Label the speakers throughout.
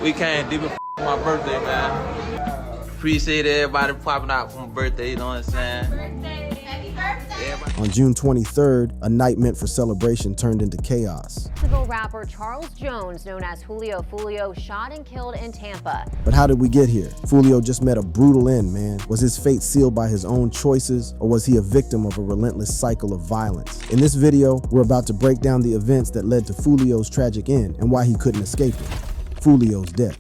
Speaker 1: We came deep for my birthday, man. Appreciate everybody popping out for my birthday, you know what I'm saying?
Speaker 2: On June 23rd, a night meant for celebration turned into chaos.
Speaker 3: Mexico rapper Charles Jones, known as Foolio, shot and killed in Tampa.
Speaker 2: But how did we get here? Foolio just met a brutal end, man. Was his fate sealed by his own choices, or was he a victim of a relentless cycle of violence? In this video, we're about to break down the events that led to Foolio's tragic end and why he couldn't escape it. Foolio's death.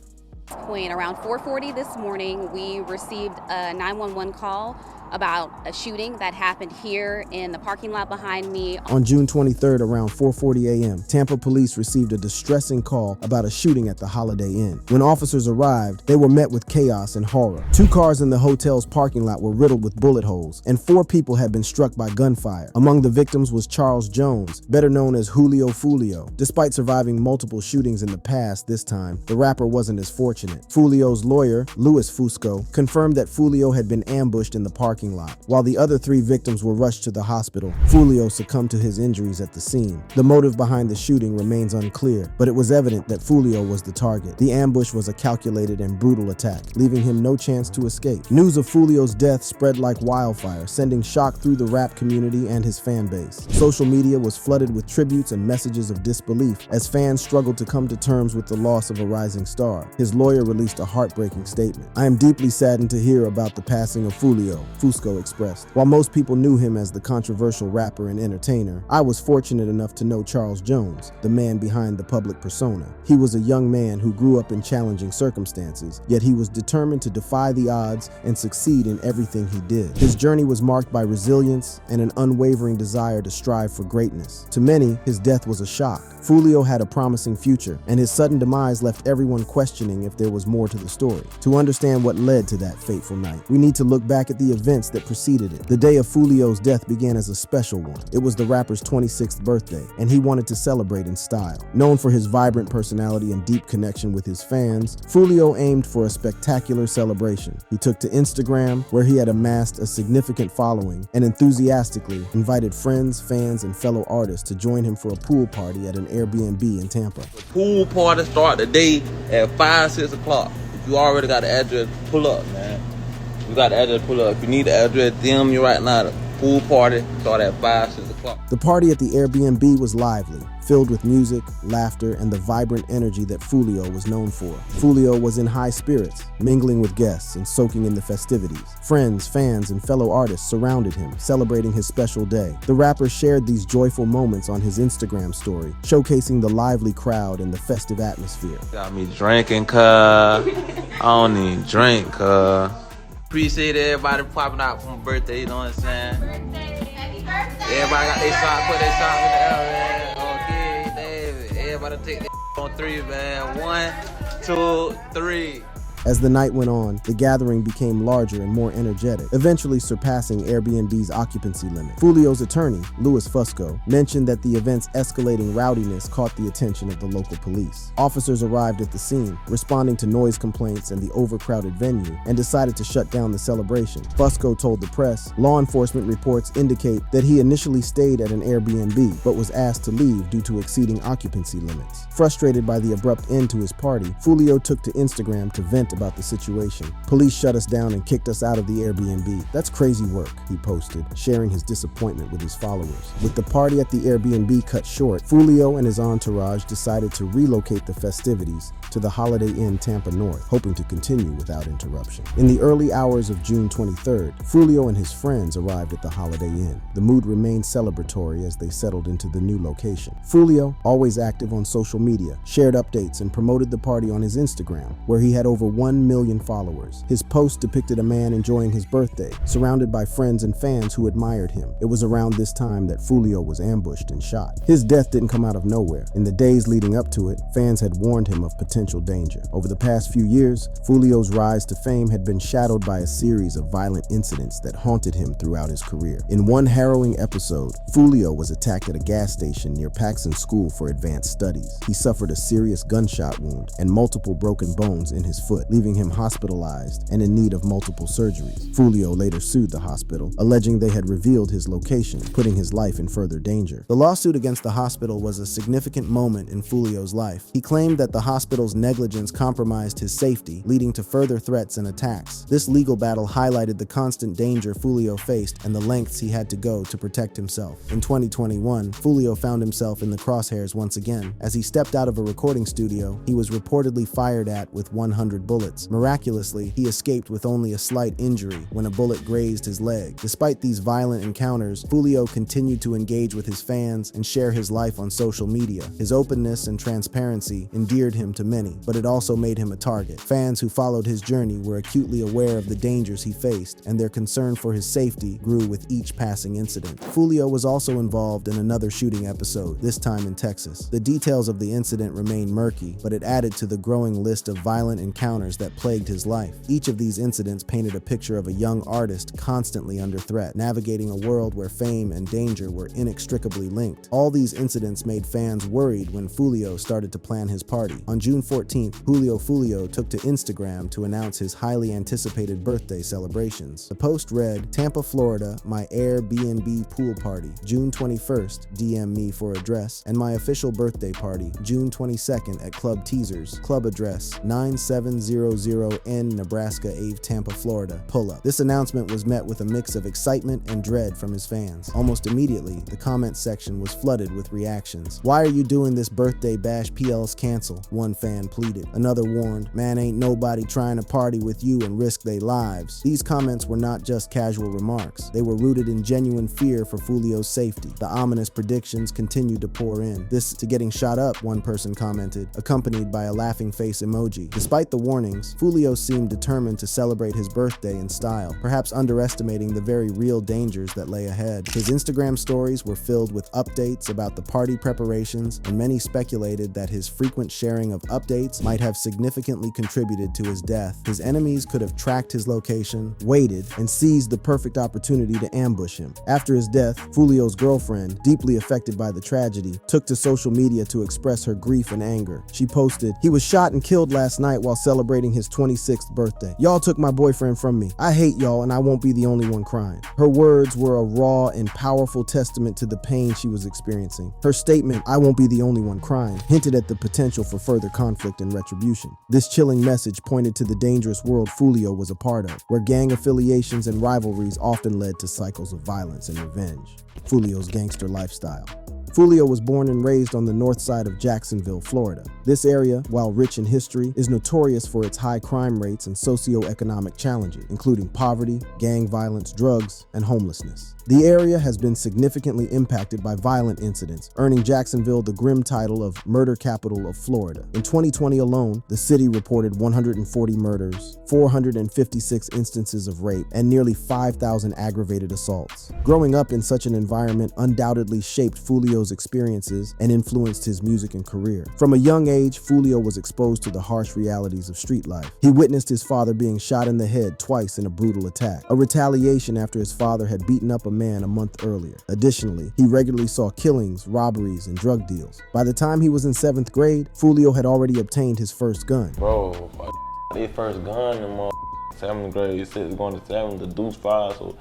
Speaker 4: Around 4:40 this morning, we received a 911 call about a shooting that happened here in the parking lot behind me.
Speaker 2: On June 23rd, around 4:40 a.m., Tampa police received a distressing call about a shooting at the Holiday Inn. When officers arrived, they were met with chaos and horror. 2 cars in the hotel's parking lot were riddled with bullet holes, and 4 people had been struck by gunfire. Among the victims was Charles Jones, better known as Foolio. Despite surviving multiple shootings in the past, this time, the rapper wasn't as fortunate. Foolio's lawyer, Louis Fusco, confirmed that Foolio had been ambushed in the parking lot. While the other 3 victims were rushed to the hospital, Foolio succumbed to his injuries at the scene. The motive behind the shooting remains unclear, but it was evident that Foolio was the target. The ambush was a calculated and brutal attack, leaving him no chance to escape. News of Foolio's death spread like wildfire, sending shock through the rap community and his fan base. Social media was flooded with tributes and messages of disbelief as fans struggled to come to terms with the loss of a rising star. His lawyer released a heartbreaking statement. "I am deeply saddened to hear about the passing of Foolio," Fusco expressed. While most people knew him as the controversial rapper and entertainer, I was fortunate enough to know Charles Jones, the man behind the public persona. He was a young man who grew up in challenging circumstances, yet he was determined to defy the odds and succeed in everything he did. His journey was marked by resilience and an unwavering desire to strive for greatness. To many, his death was a shock. Foolio had a promising future, and his sudden demise left everyone questioning if there was more to the story. To understand what led to that fateful night, we need to look back at the events that preceded it. The day of Foolio's death began as a special one. It was the rapper's 26th birthday, and he wanted to celebrate in style. Known for his vibrant personality and deep connection with his fans, Foolio aimed for a spectacular celebration. He took to Instagram, where he had amassed a significant following, and enthusiastically invited friends, fans, and fellow artists to join him for a pool party at an Airbnb in Tampa.
Speaker 1: The pool party start the day at 5, 6 o'clock. If you already got the address, pull up, man. You got the address, pull up. If you need the address, DM me right now. The pool party start at 5, 6 o'clock.
Speaker 2: The party at the Airbnb was lively, filled with music, laughter, and the vibrant energy that Foolio was known for. Foolio was in high spirits, mingling with guests and soaking in the festivities. Friends, fans, and fellow artists surrounded him, celebrating his special day. The rapper shared these joyful moments on his Instagram story, showcasing the lively crowd and the festive atmosphere.
Speaker 1: Got me drinking, cuz. I don't even drink, cuz. Appreciate everybody popping out for my birthday, you know what I'm saying? Everybody got their shot, put their shot in the air, man. Okay, David. Everybody take their on 3, man. 1, 2, 3.
Speaker 2: As the night went on, the gathering became larger and more energetic, eventually surpassing Airbnb's occupancy limit. Foolio's attorney, Louis Fusco, mentioned that the event's escalating rowdiness caught the attention of the local police. Officers arrived at the scene, responding to noise complaints and the overcrowded venue, and decided to shut down the celebration. Fusco told the press, law enforcement reports indicate that he initially stayed at an Airbnb, but was asked to leave due to exceeding occupancy limits. Frustrated by the abrupt end to his party, Foolio took to Instagram to vent about the situation. "Police shut us down and kicked us out of the Airbnb. That's crazy work," he posted, sharing his disappointment with his followers. With the party at the Airbnb cut short, Foolio and his entourage decided to relocate the festivities to the Holiday Inn Tampa North, hoping to continue without interruption. In the early hours of June 23rd, Foolio and his friends arrived at the Holiday Inn. The mood remained celebratory as they settled into the new location. Foolio, always active on social media, shared updates and promoted the party on his Instagram, where he had over 1 million followers. His post depicted a man enjoying his birthday, surrounded by friends and fans who admired him. It was around this time that Foolio was ambushed and shot. His death didn't come out of nowhere. In the days leading up to it, fans had warned him of potential danger. Over the past few years, Foolio's rise to fame had been shadowed by a series of violent incidents that haunted him throughout his career. In one harrowing episode, Foolio was attacked at a gas station near Paxson School for Advanced Studies. He suffered a serious gunshot wound and multiple broken bones in his foot, leaving him hospitalized and in need of multiple surgeries. Foolio later sued the hospital, alleging they had revealed his location, putting his life in further danger. The lawsuit against the hospital was a significant moment in Foolio's life. He claimed that the hospital's Foolio's negligence compromised his safety, leading to further threats and attacks. This legal battle highlighted the constant danger Foolio faced and the lengths he had to go to protect himself. In 2021, Foolio found himself in the crosshairs once again. As he stepped out of a recording studio, he was reportedly fired at with 100 bullets. Miraculously, he escaped with only a slight injury when a bullet grazed his leg. Despite these violent encounters, Foolio continued to engage with his fans and share his life on social media. His openness and transparency endeared him to many, but it also made him a target. Fans who followed his journey were acutely aware of the dangers he faced, and their concern for his safety grew with each passing incident. Foolio was also involved in another shooting episode, this time in Texas. The details of the incident remain murky, but it added to the growing list of violent encounters that plagued his life. Each of these incidents painted a picture of a young artist constantly under threat, navigating a world where fame and danger were inextricably linked. All these incidents made fans worried when Foolio started to plan his party. On June 14th, Foolio took to Instagram to announce his highly anticipated birthday celebrations. The post read, "Tampa, Florida, my Airbnb pool party, June 21st, DM me for address, and my official birthday party, June 22nd at Club Teasers, club address 9700N Nebraska Ave, Tampa, Florida, pull up." This announcement was met with a mix of excitement and dread from his fans. Almost immediately, the comment section was flooded with reactions. "Why are you doing this birthday bash? PL's cancel," one fan pleaded. Another warned, "Man, ain't nobody trying to party with you and risk their lives." These comments were not just casual remarks. They were rooted in genuine fear for Foolio's safety. The ominous predictions continued to pour in. "This to getting shot up," one person commented, accompanied by a laughing face emoji. Despite the warnings, Foolio seemed determined to celebrate his birthday in style, perhaps underestimating the very real dangers that lay ahead. His Instagram stories were filled with updates about the party preparations, and many speculated that his frequent sharing of updates might have significantly contributed to his death. His enemies could have tracked his location, waited, and seized the perfect opportunity to ambush him. After his death, Foolio's girlfriend, deeply affected by the tragedy, took to social media to express her grief and anger. She posted, "He was shot and killed last night while celebrating his 26th birthday. Y'all took my boyfriend from me. I hate y'all, and I won't be the only one crying." Her words were a raw and powerful testament to the pain she was experiencing. Her statement, "I won't be the only one crying," hinted at the potential for further conflict and retribution. This chilling message pointed to the dangerous world Foolio was a part of, where gang affiliations and rivalries often led to cycles of violence and revenge. Foolio's gangster lifestyle. Foolio was born and raised on the north side of Jacksonville, Florida. This area, while rich in history, is notorious for its high crime rates and socioeconomic challenges, including poverty, gang violence, drugs, and homelessness. The area has been significantly impacted by violent incidents, earning Jacksonville the grim title of Murder Capital of Florida. In 2020 alone, the city reported 140 murders, 456 instances of rape, and nearly 5,000 aggravated assaults. Growing up in such an environment undoubtedly shaped Foolio's experiences and influenced his music and career. From a young age, Foolio was exposed to the harsh realities of street life. He witnessed his father being shot in the head twice in a brutal attack, a retaliation after his father had beaten up a man a month earlier. Additionally, he regularly saw killings, robberies, and drug deals. By the time he was in 7th grade, Foolio had already obtained his first gun.
Speaker 5: Bro, his first gun in 7th grade, 6th going to 7th, the deuce 5, so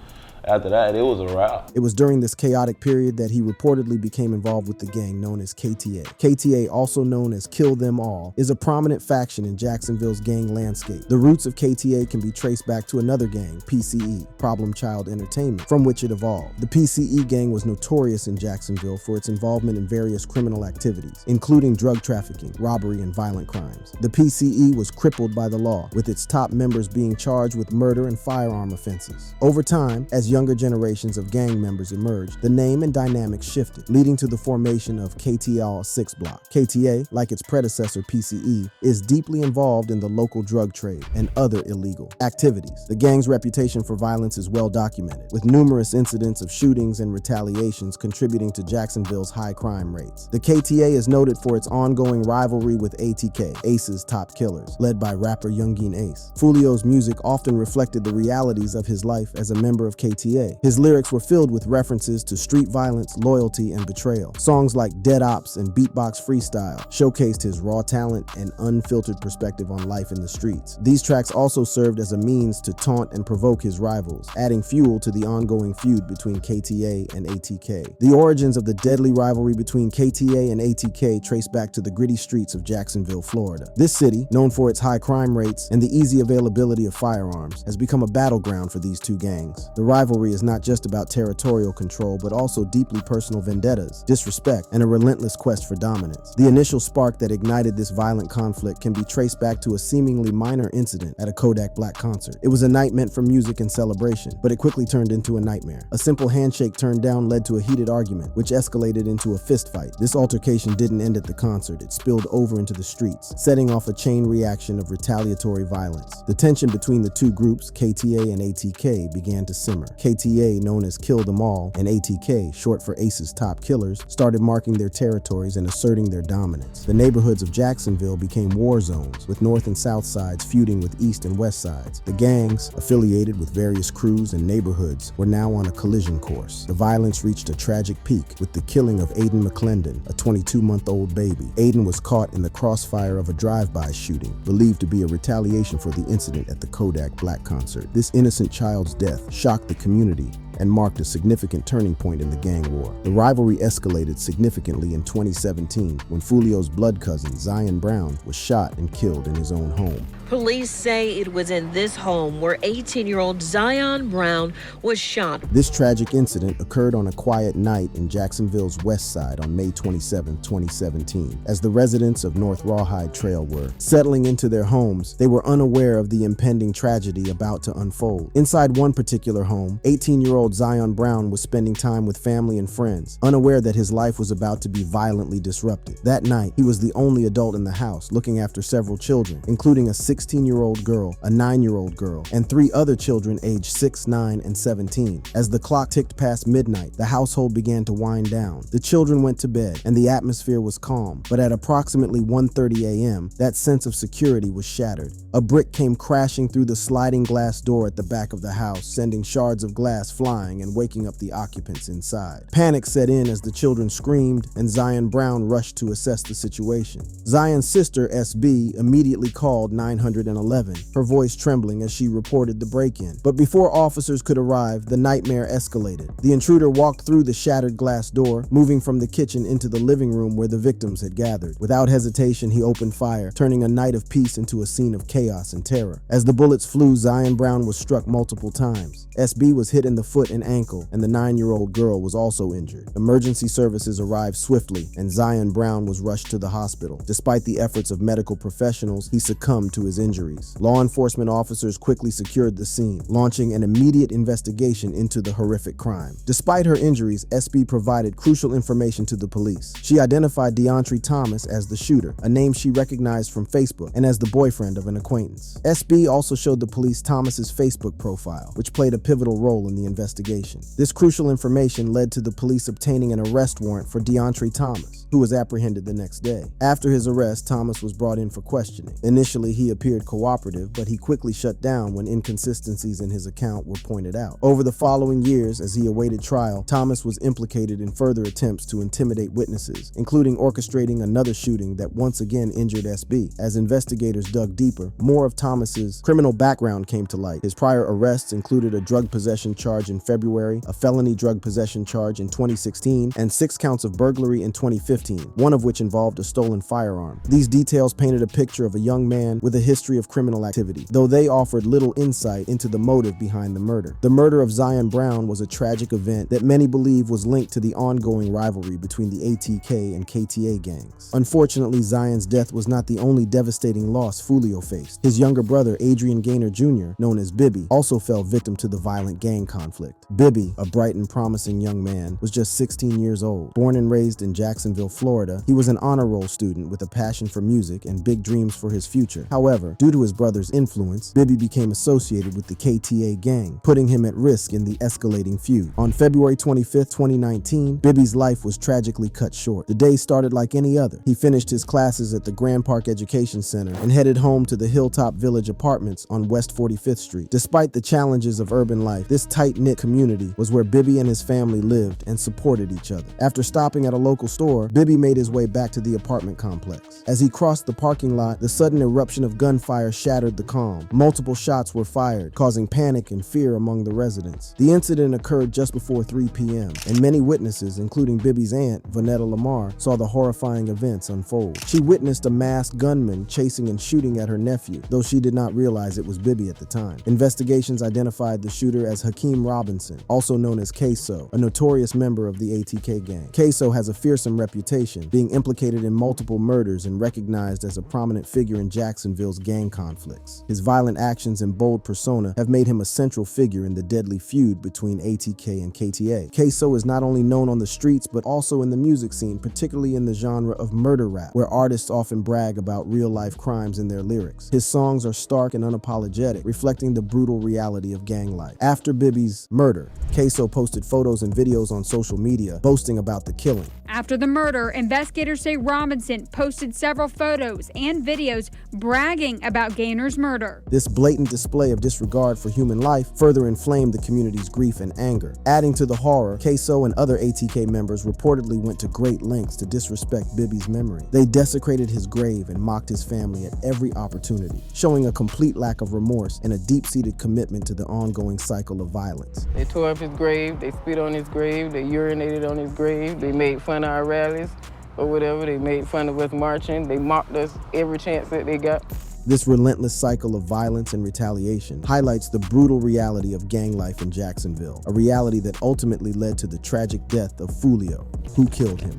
Speaker 5: after that, it was a wrap.
Speaker 2: It was during this chaotic period that he reportedly became involved with the gang known as KTA. KTA, also known as Kill Them All, is a prominent faction in Jacksonville's gang landscape. The roots of KTA can be traced back to another gang, PCE, Problem Child Entertainment, from which it evolved. The PCE gang was notorious in Jacksonville for its involvement in various criminal activities, including drug trafficking, robbery, and violent crimes. The PCE was crippled by the law, with its top members being charged with murder and firearm offenses. Over time, as younger generations of gang members emerged, the name and dynamics shifted, leading to the formation of KTL 6 Block. KTA, like its predecessor PCE, is deeply involved in the local drug trade and other illegal activities. The gang's reputation for violence is well documented, with numerous incidents of shootings and retaliations contributing to Jacksonville's high crime rates. The KTA is noted for its ongoing rivalry with ATK, Ace's top killers, led by rapper Youngin Ace. Foolio's music often reflected the realities of his life as a member of KTA, KTA. His lyrics were filled with references to street violence, loyalty, and betrayal. Songs like Dead Ops and Beatbox Freestyle showcased his raw talent and unfiltered perspective on life in the streets. These tracks also served as a means to taunt and provoke his rivals, adding fuel to the ongoing feud between KTA and ATK. The origins of the deadly rivalry between KTA and ATK trace back to the gritty streets of Jacksonville, Florida. This city, known for its high crime rates and the easy availability of firearms, has become a battleground for these two gangs. The rivalry is not just about territorial control, but also deeply personal vendettas, disrespect, and a relentless quest for dominance. The initial spark that ignited this violent conflict can be traced back to a seemingly minor incident at a Kodak Black concert. It was a night meant for music and celebration, but it quickly turned into a nightmare. A simple handshake turned down led to a heated argument, which escalated into a fistfight. This altercation didn't end at the concert, it spilled over into the streets, setting off a chain reaction of retaliatory violence. The tension between the two groups, KTA and ATK, began to simmer. KTA, known as Kill Them All, and ATK, short for Ace's Top Killers, started marking their territories and asserting their dominance. The neighborhoods of Jacksonville became war zones, with north and south sides feuding with east and west sides. The gangs, affiliated with various crews and neighborhoods, were now on a collision course. The violence reached a tragic peak with the killing of Aiden McClendon, a 22-month-old baby. Aiden was caught in the crossfire of a drive-by shooting, believed to be a retaliation for the incident at the Kodak Black concert. This innocent child's death shocked the community and marked a significant turning point in the gang war. The rivalry escalated significantly in 2017 when Foolio's blood cousin, Zion Brown, was shot and killed in his own home.
Speaker 6: Police say it was in this home where 18-year-old Zion Brown was shot.
Speaker 2: This tragic incident occurred on a quiet night in Jacksonville's west side on May 27, 2017. As the residents of North Rawhide Trail were settling into their homes, they were unaware of the impending tragedy about to unfold. Inside one particular home, 18-year-old Zion Brown was spending time with family and friends, unaware that his life was about to be violently disrupted. That night, he was the only adult in the house, looking after several children, including a 16-year-old girl, a 9-year-old girl, and 3 other children aged 6, 9, and 17. As the clock ticked past midnight, the household began to wind down. The children went to bed, and the atmosphere was calm. But at approximately 1:30 a.m., that sense of security was shattered. A brick came crashing through the sliding glass door at the back of the house, sending shards of glass flying and waking up the occupants inside. Panic set in as the children screamed, and Zion Brown rushed to assess the situation. Zion's sister, SB, immediately called 911, her voice trembling as she reported the break-in. But before officers could arrive, the nightmare escalated. The intruder walked through the shattered glass door, moving from the kitchen into the living room where the victims had gathered. Without hesitation, he opened fire, turning a night of peace into a scene of chaos and terror. As the bullets flew, Zion Brown was struck multiple times. SB was hit in the foot and ankle, and the 9-year-old girl was also injured. Emergency services arrived swiftly, and Zion Brown was rushed to the hospital. Despite the efforts of medical professionals, he succumbed to his injuries. Law enforcement officers quickly secured the scene, launching an immediate investigation into the horrific crime. Despite her injuries, SB provided crucial information to the police. She identified DeAndre Thomas as the shooter, a name she recognized from Facebook, and as the boyfriend of an acquaintance. SB also showed the police Thomas's Facebook profile, which played a pivotal role in the investigation. This crucial information led to the police obtaining an arrest warrant for DeAndre Thomas, who was apprehended the next day. After his arrest, Thomas was brought in for questioning. Initially, he appeared cooperative, but he quickly shut down when inconsistencies in his account were pointed out. Over the following years, as he awaited trial, Thomas was implicated in further attempts to intimidate witnesses, including orchestrating another shooting that once again injured SB. As investigators dug deeper, more of Thomas's criminal background came to light. His prior arrests included a drug possession charge in February, a felony drug possession charge in 2016, and 6 counts of burglary in 2015, one of which involved a stolen firearm. These details painted a picture of a young man with a history of criminal activity, though they offered little insight into the motive behind the murder. The murder of Zion Brown was a tragic event that many believe was linked to the ongoing rivalry between the ATK and KTA gangs. Unfortunately, Zion's death was not the only devastating loss Foolio faced. His younger brother, Adrian Gaynor Jr., known as Bibby, also fell victim to the violent gang conflict. Bibby, a bright and promising young man, was just 16 years old. Born and raised in Jacksonville, Florida, he was an honor roll student with a passion for music and big dreams for his future. However, due to his brother's influence, Bibby became associated with the KTA gang, putting him at risk in the escalating feud. On February 25, 2019, Bibby's life was tragically cut short. The day started like any other. He finished his classes at the Grand Park Education Center and headed home to the Hilltop Village Apartments on West 45th Street. Despite the challenges of urban life, this tight-knit community was where Bibby and his family lived and supported each other. After stopping at a local store, Bibby made his way back to the apartment complex. As he crossed the parking lot, the sudden eruption of gunfire shattered the calm. Multiple shots were fired, causing panic and fear among the residents. The incident occurred just before 3 p.m., and many witnesses, including Bibby's aunt, Vanetta Lamar, saw the horrifying events unfold. She witnessed a masked gunman chasing and shooting at her nephew, though she did not realize it was Bibby at the time. Investigations identified the shooter as Hakeem Robinson, also known as Queso, a notorious member of the ATK gang. Queso has a fearsome reputation, being implicated in multiple murders and recognized as a prominent figure in Jacksonville's gang conflicts. His violent actions and bold persona have made him a central figure in the deadly feud between ATK and KTA. Queso is not only known on the streets, but also in the music scene, particularly in the genre of murder rap, where artists often brag about real-life crimes in their lyrics. His songs are stark and unapologetic, reflecting the brutal reality of gang life. After Bibby's murder, Queso posted photos and videos on social media boasting about the killing.
Speaker 7: After the murder, investigators say Robinson posted several photos and videos bragging about Gaynor's murder.
Speaker 2: This blatant display of disregard for human life further inflamed the community's grief and anger. Adding to the horror, Queso and other ATK members reportedly went to great lengths to disrespect Bibby's memory. They desecrated his grave and mocked his family at every opportunity, showing a complete lack of remorse and a deep-seated commitment to the ongoing cycle of violence.
Speaker 8: They tore up his grave, they spit on his grave, they urinated on his grave, they made fun of our rallies or whatever, they made fun of us marching, they mocked us every chance that they got.
Speaker 2: This relentless cycle of violence and retaliation highlights the brutal reality of gang life in Jacksonville, a reality that ultimately led to the tragic death of Foolio, who killed him.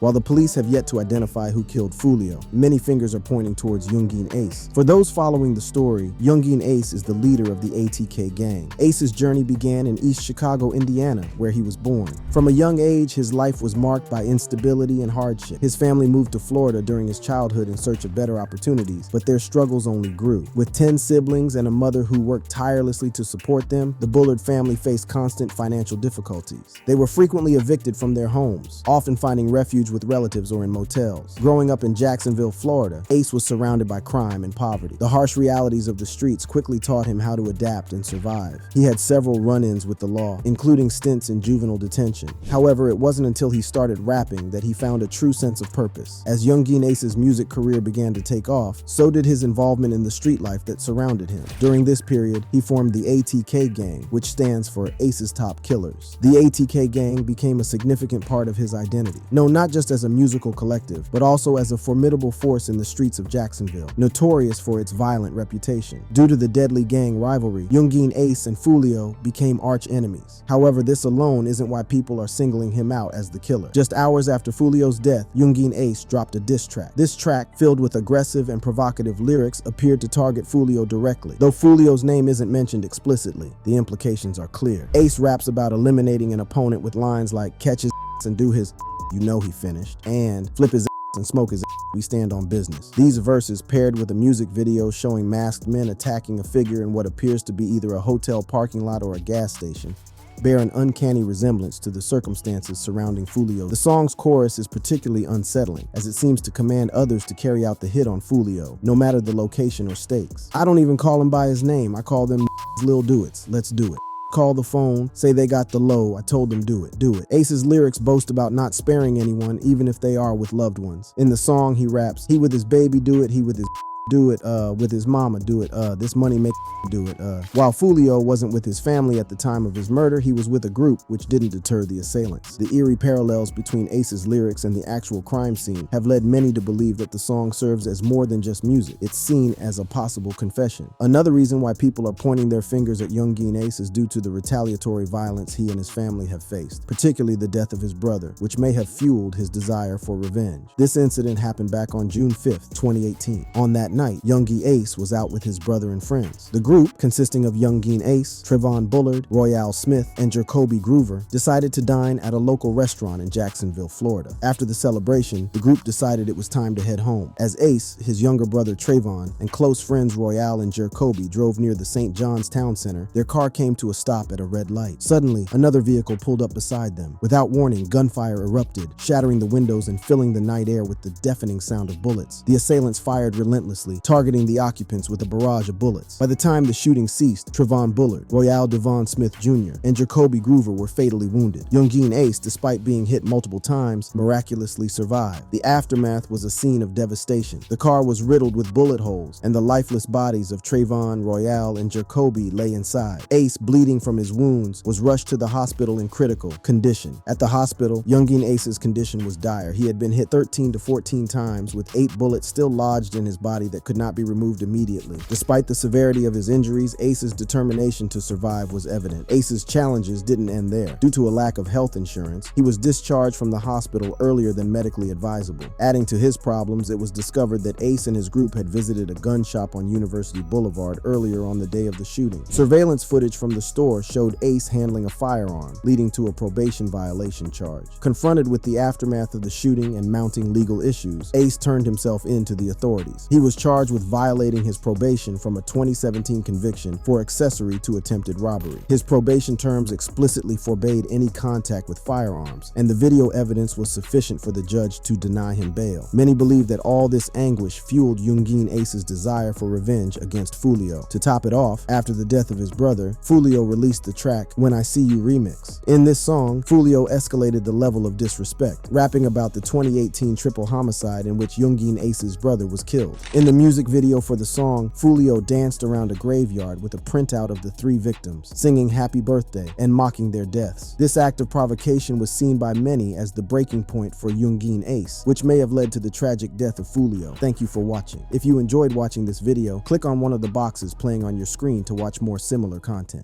Speaker 2: While the police have yet to identify who killed Foolio, many fingers are pointing towards Youngin Ace. For those following the story, Youngin Ace is the leader of the ATK gang. Ace's journey began in East Chicago, Indiana, where he was born. From a young age, his life was marked by instability and hardship. His family moved to Florida during his childhood in search of better opportunities, but their struggles only grew. With 10 siblings and a mother who worked tirelessly to support them, the Bullard family faced constant financial difficulties. They were frequently evicted from their homes, often finding refuge with relatives or in motels. Growing up in Jacksonville, Florida, Ace was surrounded by crime and poverty. The harsh realities of the streets quickly taught him how to adapt and survive. He had several run-ins with the law, including stints in juvenile detention. However, it wasn't until he started rapping that he found a true sense of purpose. As Youngin Ace's music career began to take off, so did his involvement in the street life that surrounded him. During this period, he formed the ATK gang, which stands for Ace's Top Killers. The ATK gang became a significant part of his identity, known not just as a musical collective, but also as a formidable force in the streets of Jacksonville, notorious for its violent reputation. Due to the deadly gang rivalry, Youngin Ace and Foolio became arch enemies. However, this alone isn't why people are singling him out as the killer. Just hours after Foolio's death, Youngin Ace dropped a diss track. This track, filled with aggressive and provocative lyrics, appeared to target Foolio directly. Though Foolio's name isn't mentioned explicitly, the implications are clear. Ace raps about eliminating an opponent with lines like "catch his and do his you know he finished," and "flip his and smoke his we stand on business." These verses, paired with a music video showing masked men attacking a figure in what appears to be either a hotel parking lot or a gas station, bear an uncanny resemblance to the circumstances surrounding Foolio. The song's chorus is particularly unsettling, as it seems to command others to carry out the hit on Foolio, no matter the location or stakes. I don't even call him by his name, I call them Lil Do-Its. Let's do it. Call the phone, say they got the low, I told them do it, do it. Ace's lyrics boast about not sparing anyone, even if they are with loved ones. In the song, he raps, he with his baby do it, he with his do it, with his mama do it, this money make do it. While Foolio wasn't with his family at the time of his murder, he was with a group, which didn't deter the assailants. The eerie parallels between Ace's lyrics and the actual crime scene have led many to believe that the song serves as more than just music. It's seen as a possible confession. Another reason why people are pointing their fingers at Youngin Ace is due to the retaliatory violence he and his family have faced, particularly the death of his brother, which may have fueled his desire for revenge. This incident happened back on June 5th, 2018. On that night, Youngin Ace was out with his brother and friends. The group, consisting of Youngin Ace, Trevon Bullard, Royale Smith, and Jacoby Groover, decided to dine at a local restaurant in Jacksonville, Florida. After the celebration, the group decided it was time to head home. As Ace, his younger brother Trevon, and close friends Royale and Jacoby drove near the St. John's Town Center, their car came to a stop at a red light. Suddenly, another vehicle pulled up beside them. Without warning, gunfire erupted, shattering the windows and filling the night air with the deafening sound of bullets. The assailants fired relentlessly, relentlessly, targeting the occupants with a barrage of bullets. By the time the shooting ceased, Trevon Bullard, Royale Devon Smith Jr., and Jacoby Groover were fatally wounded. Youngeen Ace, despite being hit multiple times, miraculously survived. The aftermath was a scene of devastation. The car was riddled with bullet holes, and the lifeless bodies of Trayvon, Royale, and Jacoby lay inside. Ace, bleeding from his wounds, was rushed to the hospital in critical condition. At the hospital, Youngeen Ace's condition was dire. He had been hit 13 to 14 times, with 8 bullets still lodged in his body that could not be removed immediately. Despite the severity of his injuries, Ace's determination to survive was evident. Ace's challenges didn't end there. Due to a lack of health insurance, he was discharged from the hospital earlier than medically advisable. Adding to his problems, it was discovered that Ace and his group had visited a gun shop on University Boulevard earlier on the day of the shooting. Surveillance footage from the store showed Ace handling a firearm, leading to a probation violation charge. Confronted with the aftermath of the shooting and mounting legal issues, Ace turned himself in to the authorities. He was charged with violating his probation from a 2017 conviction for accessory to attempted robbery. His probation terms explicitly forbade any contact with firearms, and the video evidence was sufficient for the judge to deny him bail. Many believe that all this anguish fueled Youngeen Ace's desire for revenge against Foolio. To top it off, after the death of his brother, Foolio released the track When I See You remix. In this song, Foolio escalated the level of disrespect, rapping about the 2018 triple homicide in which Youngeen Ace's brother was killed. In the music video for the song, Foolio danced around a graveyard with a printout of the 3 victims, singing happy birthday and mocking their deaths. This act of provocation was seen by many as the breaking point for Youngeen Ace, which may have led to the tragic death of Foolio. Thank you for watching. If you enjoyed watching this video, click on one of the boxes playing on your screen to watch more similar content.